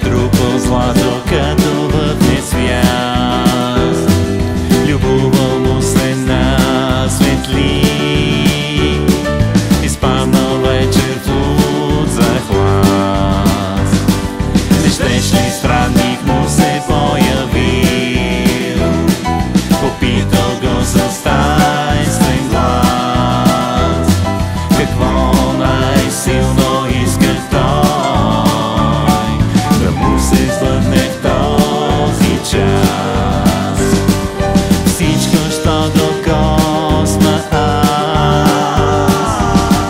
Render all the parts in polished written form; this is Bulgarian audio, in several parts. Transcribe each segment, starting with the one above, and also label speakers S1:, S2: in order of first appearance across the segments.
S1: трупал злато като в несвяст. Любовал му се на светли, изпаднал вечер в луд захлас. Не щеш ли странник му се появил, попитал го с тайнствен глас, какво най-силно иска той да му се сбъдне в този час. Всичко, що докосна аз,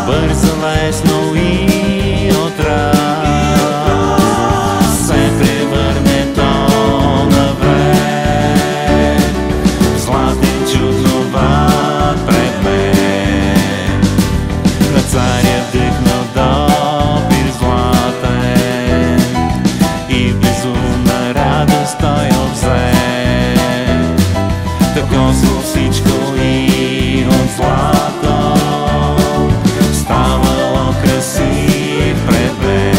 S1: бързо, лесно и от раз, се превърне то навред в златен чудноват предмет. На царя вдъхнал допир златен и в безумна радост той обзе. Докоснал всичко и от злато ставало красив предмет.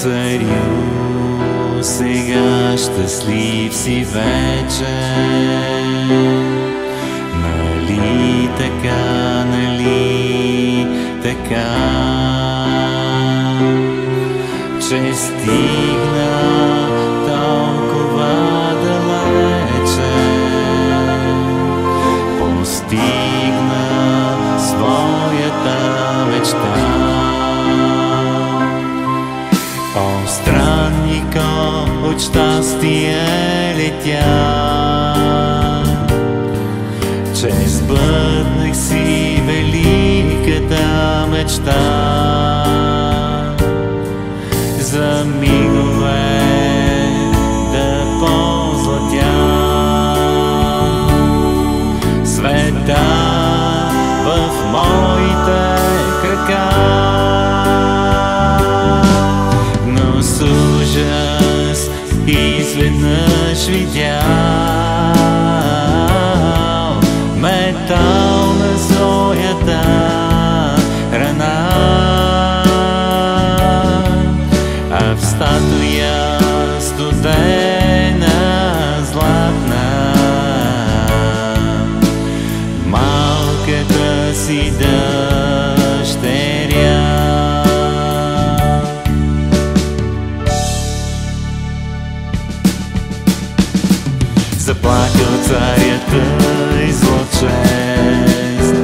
S1: Царю, сега щастлив си вече, нали така, нали така, че стигна толкова далече, постигна своята мечта. О, страннико, от щастие летя, че сбъднах си великата мечта. За мигове да позлатя света в моите крака. С ужас изведнъж видял метал на своята рана, а в статуя студена златна малката си дъщеря. Заплакал царят и злочест,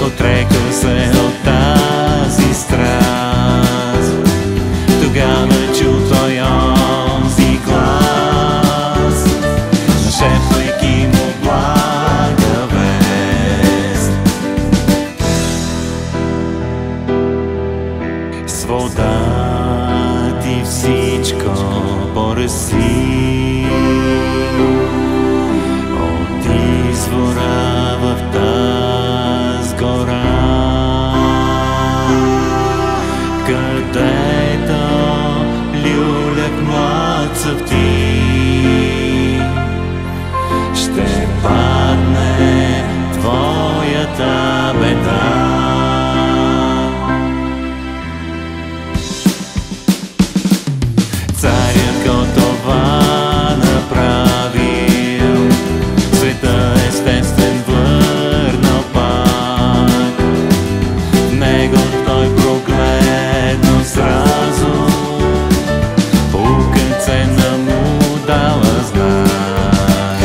S1: отрекал се от тази страст. Тогава чул той онзи глас, нашепвайки му блага вест. С вода ти всичко пораси, от извора в таз гора, където люляк млад цъфти, ще падне твоята беда. Царят готова направил, света естествен върнал пак. В него той прогледнал сразу пукът ценна му дала знак.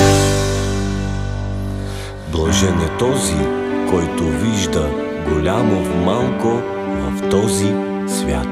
S2: Блажен е този, който вижда голямо в малко в този свят.